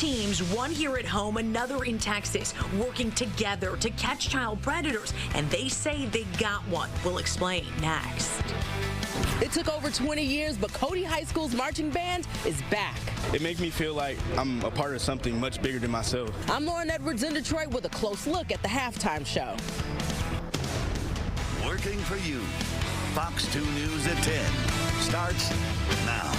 teams, one here at home, another in Texas, working together to catch child predators, and they say they got one. We'll explain next. It took over 20 years, but Cody High School's marching band is back. It makes me feel like I'm a part of something much bigger than myself. I'm Lauren Edwards in Detroit with a close look at the halftime show. Working for you. Fox 2 News at 10 starts now.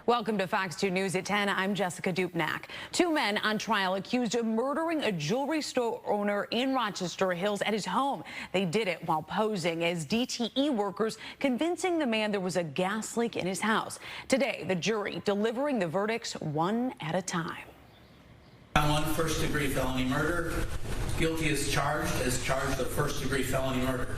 Welcome to Fox 2 News at 10. I'm Jessica Dupnack. Two men on trial accused of murdering a jewelry store owner in Rochester Hills at his home. They did it while posing as DTE workers, convincing the man there was a gas leak in his house. Today, the jury delivering the verdicts one at a time. Count 1, first-degree felony murder. Guilty as charged of first-degree felony murder.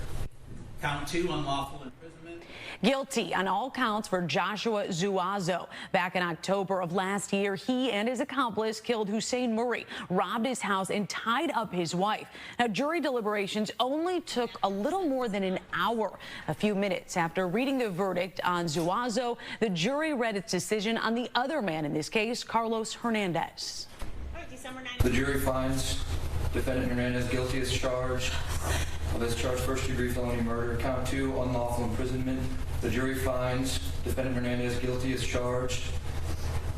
Count 2, unlawful imprisonment. Guilty on all counts for Joshua Zuazo. Back in October of last year, he and his accomplice killed Hussein Murray, robbed his house, and tied up his wife. Now, jury deliberations only took a little more than an hour. A few minutes after reading the verdict on Zuazo, the jury read its decision on the other man in this case, Carlos Hernandez. The jury finds defendant Hernandez guilty as charged of first-degree felony murder. Count 2, unlawful imprisonment. The jury finds defendant Hernandez guilty as charged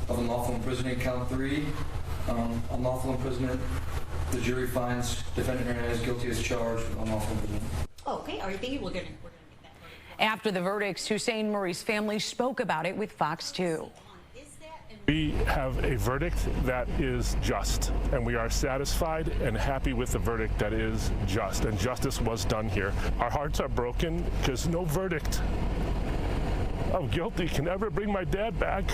of unlawful imprisonment. Count 3, unlawful imprisonment. The jury finds defendant Hernandez guilty as charged of unlawful imprisonment. Okay, are you thinking we're gonna get that? After the verdicts, Hussein Murray's family spoke about it with Fox 2. We have a verdict that is just, and we are satisfied and happy with the verdict that is just, and justice was done here. Our hearts are broken because no verdict of guilty can ever bring my dad back.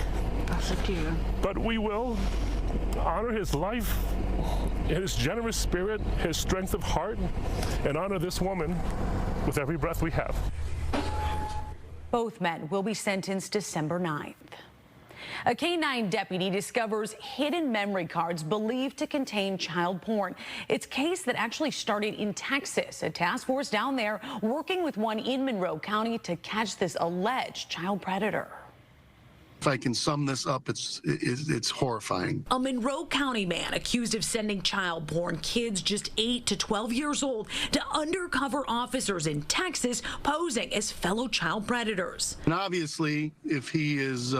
But we will honor his life, his generous spirit, his strength of heart, and honor this woman with every breath we have. Both men will be sentenced December 9th. A K-9 deputy discovers hidden memory cards believed to contain child porn. It's a case that actually started in Texas. A task force down there working with one in Monroe County to catch this alleged child predator. If I can sum this up, it's horrifying. A Monroe County man accused of sending child porn kids just 8 to 12 years old to undercover officers in Texas posing as fellow child predators. And obviously, if he is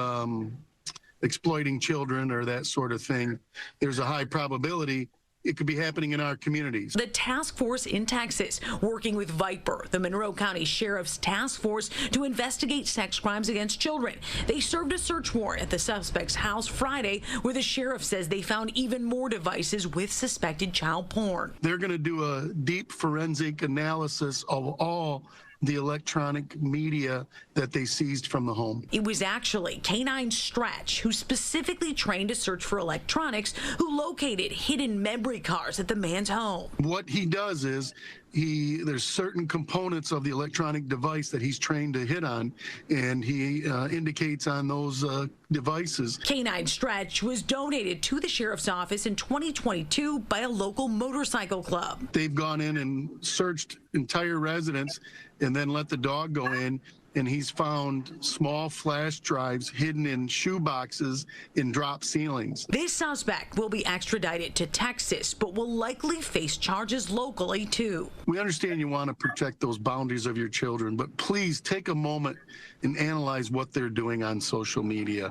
exploiting children or that sort of thing, there's a high probability it could be happening in our communities. The task force in Texas working with Viper, the Monroe County Sheriff's Task Force, to investigate sex crimes against children. They served a search warrant at the suspect's house Friday, where the sheriff says they found even more devices with suspected child porn. They're going to do a deep forensic analysis of all the electronic media that they seized from the home. It was actually K-9 Stretch, who specifically trained to search for electronics, who located hidden memory cards at the man's home. What he does is there's certain components of the electronic device that he's trained to hit on, and he indicates on those devices. K-9 Stretch was donated to the sheriff's office in 2022 by a local motorcycle club. They've gone in and searched entire residents and then let the dog go in, and he's found small flash drives hidden in shoe boxes in drop ceilings. This suspect will be extradited to Texas, but will likely face charges locally, too. We understand you want to protect those boundaries of your children, but please take a moment and analyze what they're doing on social media.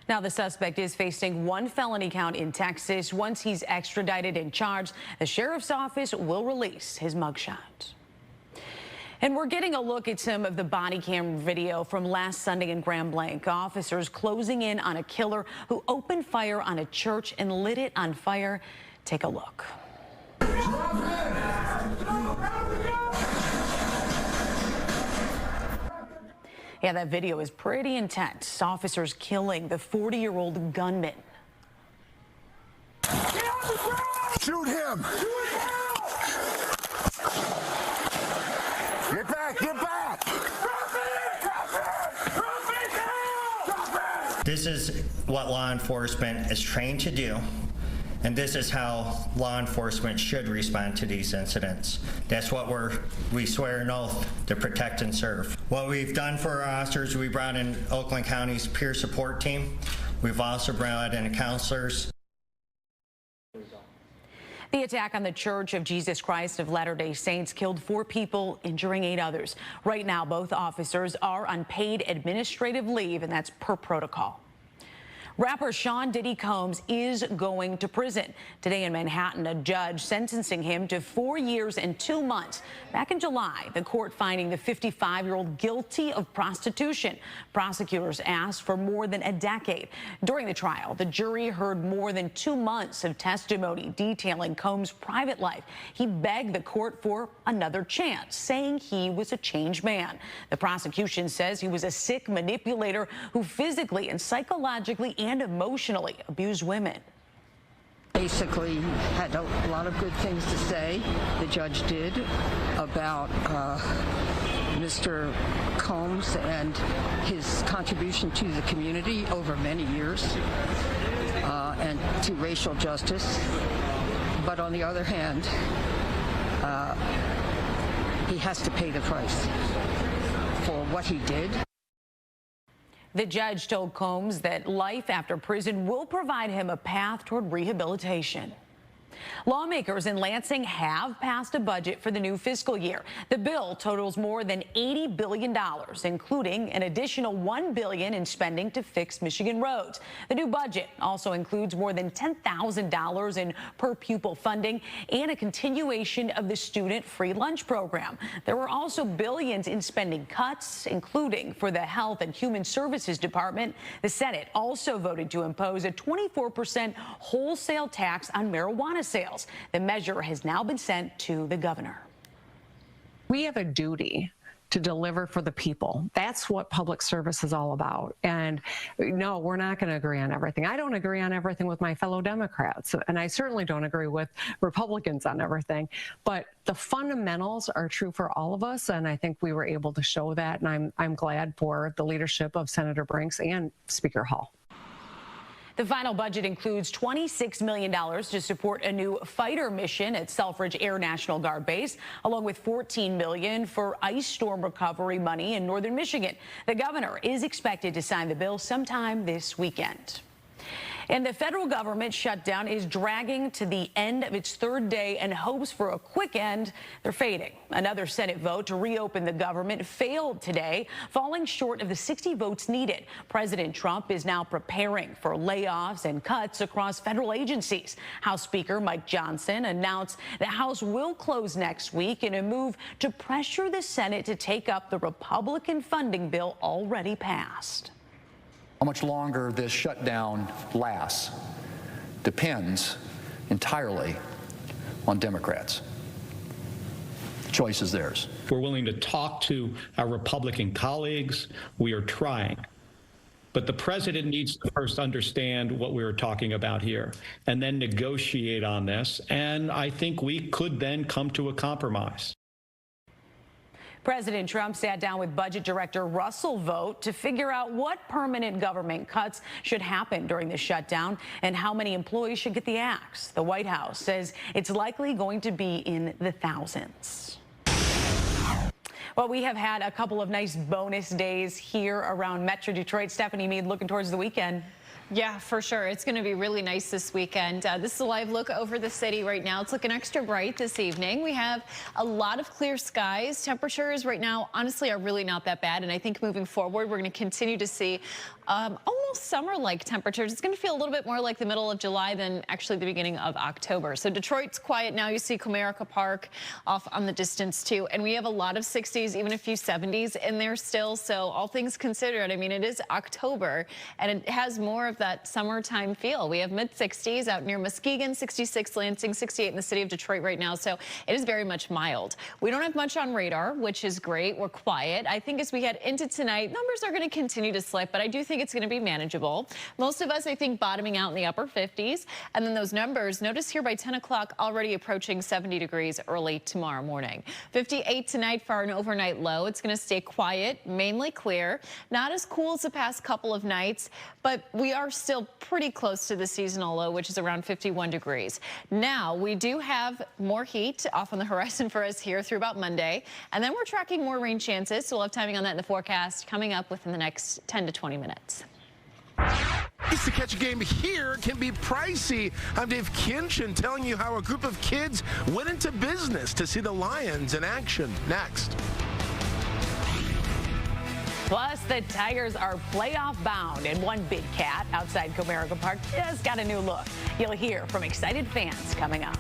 Now, the suspect is facing one felony count in Texas. Once he's extradited and charged, the sheriff's office will release his mugshot. And we're getting a look at some of the body cam video from last Sunday in Grand Blanc. Officers closing in on a killer who opened fire on a church and lit it on fire. Take a look. Yeah, that video is pretty intense. Officers killing the 40-year-old gunman. Shoot him! Get back! Get back! This is what law enforcement is trained to do, and this is how law enforcement should respond to these incidents. That's what we swear an oath to protect and serve. What we've done for our officers, we brought in Oakland County's peer support team. We've also brought in counselors. The attack on the Church of Jesus Christ of Latter-day Saints killed 4 people, injuring 8 others. Right now, both officers are on paid administrative leave, and that's per protocol. Rapper Sean Diddy Combs is going to prison. Today in Manhattan, a judge sentencing him to 4 years and 2 months. Back in July, the court finding the 55-year-old guilty of prostitution. Prosecutors asked for more than a decade. During the trial, the jury heard more than 2 months of testimony detailing Combs' private life. He begged the court for another chance, saying he was a changed man. The prosecution says he was a sick manipulator who physically and psychologically and emotionally abused women. Basically had a lot of good things to say, the judge did, about Mr. Combs and his contribution to the community over many years and to racial justice. But on the other hand, he has to pay the price for what he did. The judge told Combs that life after prison will provide him a path toward rehabilitation. Lawmakers in Lansing have passed a budget for the new fiscal year. The bill totals more than $80 billion, including an additional $1 billion in spending to fix Michigan roads. The new budget also includes more than $10,000 in per pupil funding and a continuation of the student free lunch program. There were also billions in spending cuts, including for the Health and Human Services Department. The Senate also voted to impose a 24% wholesale tax on marijuana sales. The measure has now been sent to the governor. We have a duty to deliver for the people. That's what public service is all about. And no, we're not going to agree on everything. I don't agree on everything with my fellow Democrats, and I certainly don't agree with Republicans on everything. But the fundamentals are true for all of us, and I think we were able to show that, and I'm glad for the leadership of Senator Brinks and Speaker Hall. The final budget includes $26 million to support a new fighter mission at Selfridge Air National Guard Base, along with $14 million for ice storm recovery money in northern Michigan. The governor is expected to sign the bill sometime this weekend. And the federal government shutdown is dragging to the end of its 3rd day, and hopes for a quick end, they're fading. Another Senate vote to reopen the government failed today, falling short of the 60 votes needed. President Trump is now preparing for layoffs and cuts across federal agencies. House Speaker Mike Johnson announced the House will close next week in a move to pressure the Senate to take up the Republican funding bill already passed. How much longer this shutdown lasts depends entirely on Democrats. The choice is theirs. We're willing to talk to our Republican colleagues. We are trying. But the president needs to first understand what we were talking about here and then negotiate on this. And I think we could then come to a compromise. President Trump sat down with Budget Director Russell Vought to figure out what permanent government cuts should happen during the shutdown and how many employees should get the axe. The White House says it's likely going to be in the thousands. Well, we have had a couple of nice bonus days here around Metro Detroit. Stephanie Mead looking towards the weekend. Yeah, for sure. It's going to be really nice this weekend. This is a live look over the city right now. It's looking extra bright this evening. We have a lot of clear skies. Temperatures right now, honestly, are really not that bad. And I think moving forward, we're going to continue to see almost summer-like temperatures. It's going to feel a little bit more like the middle of July than actually the beginning of October. So Detroit's quiet now. You see Comerica Park off on the distance, too. And we have a lot of 60s, even a few 70s in there still. So all things considered, I mean, it is October, and it has more of that summertime feel. We have mid-60s out near Muskegon, 66 Lansing, 68 in the city of Detroit right now. So it is very much mild. We don't have much on radar, which is great. We're quiet. I think as we head into tonight, numbers are going to continue to slip, but I do think it's going to be manageable. Most of us, I think, bottoming out in the upper 50s. And then those numbers, notice here by 10 o'clock, already approaching 70 degrees early tomorrow morning. 58 tonight for an overnight low. It's going to stay quiet, mainly clear. Not as cool as the past couple of nights, but we are still pretty close to the seasonal low, which is around 51 degrees. Now, we do have more heat off on the horizon for us here through about Monday. And then we're tracking more rain chances. So we'll have timing on that in the forecast coming up within the next 10 to 20 minutes. To catch a game here can be pricey. I'm Dave Kinchin telling you how a group of kids went into business to see the Lions in action. Next. Plus, the Tigers are playoff bound, and one big cat outside Comerica Park just got a new look. You'll hear from excited fans coming up.